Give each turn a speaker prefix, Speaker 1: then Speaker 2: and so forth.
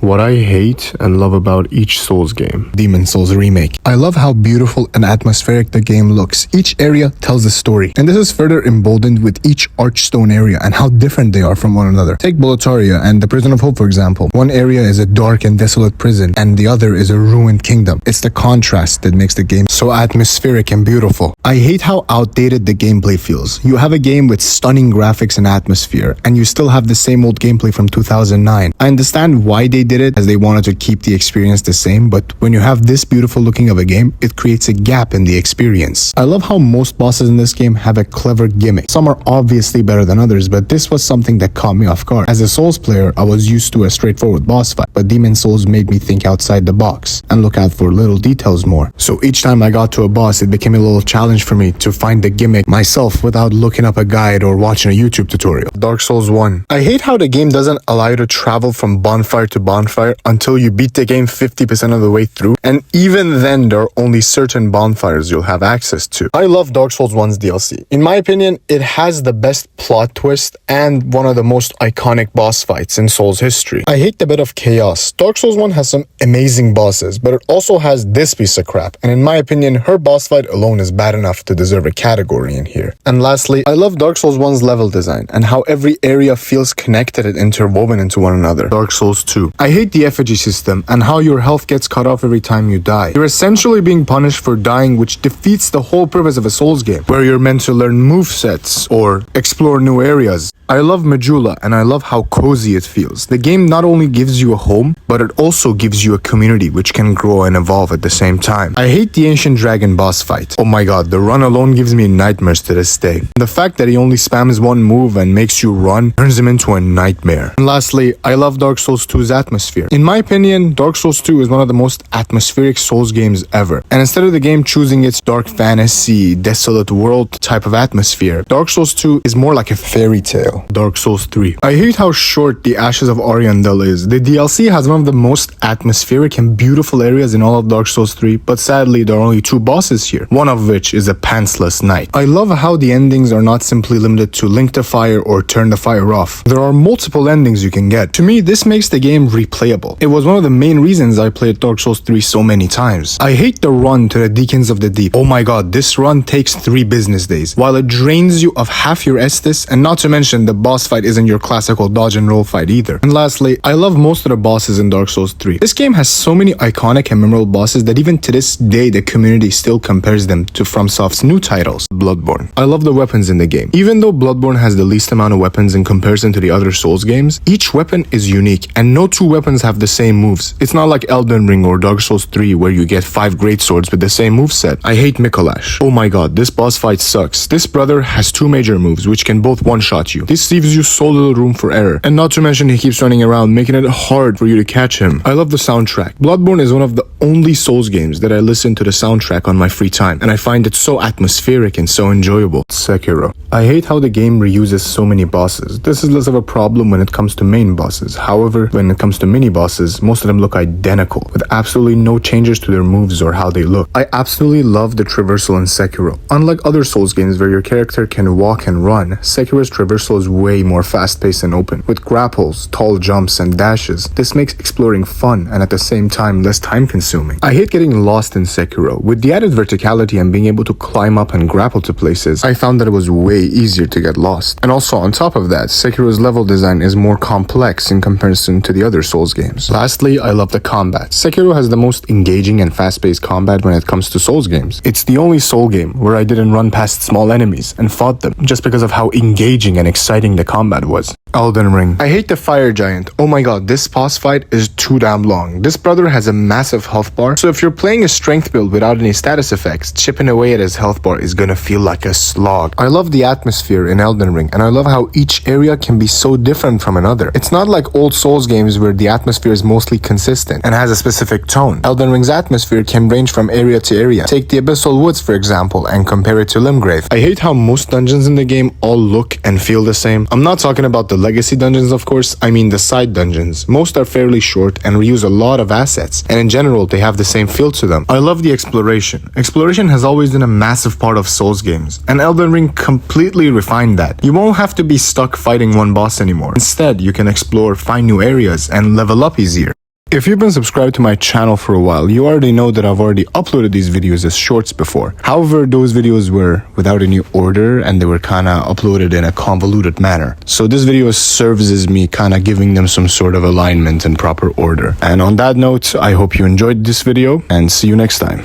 Speaker 1: What I hate and love about each Souls game.
Speaker 2: Demon Souls Remake. I love how beautiful and atmospheric the game looks. Each area tells a story, and this is further emboldened with each Archstone area and how different they are from one another. Take Boletaria and the Prison of Hope for example. One area is a dark and desolate prison, and the other is a ruined kingdom. It's the contrast that makes the game so atmospheric and beautiful. I hate how outdated the gameplay feels. You have a game with stunning graphics and atmosphere, and you still have the same old gameplay from 2009. I understand why they did it, as they wanted to keep the experience the same, but when you have this beautiful looking of a game, it creates a gap in the experience. I love how most bosses in this game have a clever gimmick. Some are obviously better than others, but this was something that caught me off guard. As a Souls player, I was used to a straightforward boss fight, but Demon Souls made me think outside the box and look out for little details more. So each time I got to a boss, it became a little challenge for me to find the gimmick myself without looking up a guide or watching a YouTube tutorial. Dark Souls 1. I hate how the game doesn't allow you to travel from bonfire to bonfire until you beat the game 50% of the way through, and even then there are only certain bonfires you'll have access to. I love Dark Souls 1's DLC. In my opinion, it has the best plot twist and one of the most iconic boss fights in Souls history. I hate the bit of chaos. Dark Souls 1 has some amazing bosses, but it also has this piece of crap, and in my opinion, her boss fight alone is bad enough to deserve a category in here. And lastly, I love Dark Souls 1's level design and how every area feels connected and interwoven into one another. Dark Souls 2. I hate the effigy system and how your health gets cut off every time you die. You're essentially being punished for dying, which defeats the whole purpose of a Souls game, where you're meant to learn movesets or explore new areas. I love Majula and I love how cozy it feels. The game not only gives you a home, but it also gives you a community which can grow and evolve at the same time. I hate the Ancient Dragon boss fight. Oh my god, the run alone gives me nightmares to this day. The fact that he only spams one move and makes you run turns him into a nightmare. And lastly, I love Dark Souls 2's atmosphere. In my opinion, Dark Souls 2 is one of the most atmospheric Souls games ever. And instead of the game choosing its dark fantasy, desolate world type of atmosphere, Dark Souls 2 is more like a fairy tale. Dark Souls 3. I hate how short the Ashes of Ariandel is. The DLC has one of the most atmospheric and beautiful areas in all of Dark Souls 3, but sadly there are only two bosses here, one of which is a pantsless knight. I love how the endings are not simply limited to link the fire or turn the fire off. There are multiple endings you can get. To me, this makes the game replayable. It was one of the main reasons I played Dark Souls 3 so many times. I hate the run to the Deacons of the Deep. Oh my god, this run takes 3 business days, while it drains you of half your Estus, and not to mention the boss fight isn't your classical dodge and roll fight either. And lastly, I love most of the bosses in Dark Souls 3. This game has so many iconic and memorable bosses that even to this day the community still compares them to FromSoft's new titles. Bloodborne. I love the weapons in the game. Even though Bloodborne has the least amount of weapons in comparison to the other Souls games, each weapon is unique and no two weapons have the same moves. It's not like Elden Ring or Dark Souls 3 where you get 5 great swords with the same moveset. I hate Mikolash. Oh my god, this boss fight sucks. This brother has 2 major moves which can both one-shot you. This leaves you so little room for error. And not to mention he keeps running around, making it hard for you to catch him. I love the soundtrack. Bloodborne is one of the only Souls games that I listen to the soundtrack on my free time, and I find it so atmospheric and so enjoyable. Sekiro. I hate how the game reuses so many bosses. This is less of a problem when it comes to main bosses. However, when it comes to mini bosses, most of them look identical, with absolutely no changes to their moves or how they look. I absolutely love the traversal in Sekiro. Unlike other Souls games where your character can walk and run, Sekiro's traversal is way more fast-paced and open, with grapples, tall jumps, and dashes. This makes exploring fun and at the same time less time-consuming. I hate getting lost in Sekiro. With the added verticality and being able to climb up and grapple to places, I found that it was way easier to get lost. And also on top of that, Sekiro's level design is more complex in comparison to the other Souls games. Lastly, I love the combat. Sekiro has the most engaging and fast-paced combat when it comes to Souls games. It's the only Soul game where I didn't run past small enemies and fought them just because of how engaging and exciting the combat was. Elden Ring. I hate the fire giant. Oh my god, this boss fight is too damn long. This brother has a massive health bar, so if you're playing a strength build without any status effects, chipping away at his health bar is gonna feel like a slog. I love the atmosphere in Elden Ring, and I love how each area can be so different from another. It's not like old Souls games where the atmosphere is mostly consistent and has a specific tone. Elden Ring's atmosphere can range from area to area. Take the Abyssal Woods for example and compare it to Limgrave. I hate how most dungeons in the game all look and feel the same. I'm not talking about the legacy dungeons of course, I mean the side dungeons. Most are fairly short and reuse a lot of assets, and in general they have the same feel to them. I love the exploration. Exploration has always been a massive part of Souls games, and Elden Ring completely refined that. You won't have to be stuck fighting one boss anymore. Instead, you can explore, find new areas, and level up easier. If you've been subscribed to my channel for a while, you already know that I've already uploaded these videos as shorts before. However, those videos were without any order and they were kinda uploaded in a convoluted manner. So this video serves as me kinda giving them some sort of alignment and proper order. And on that note, I hope you enjoyed this video and see you next time.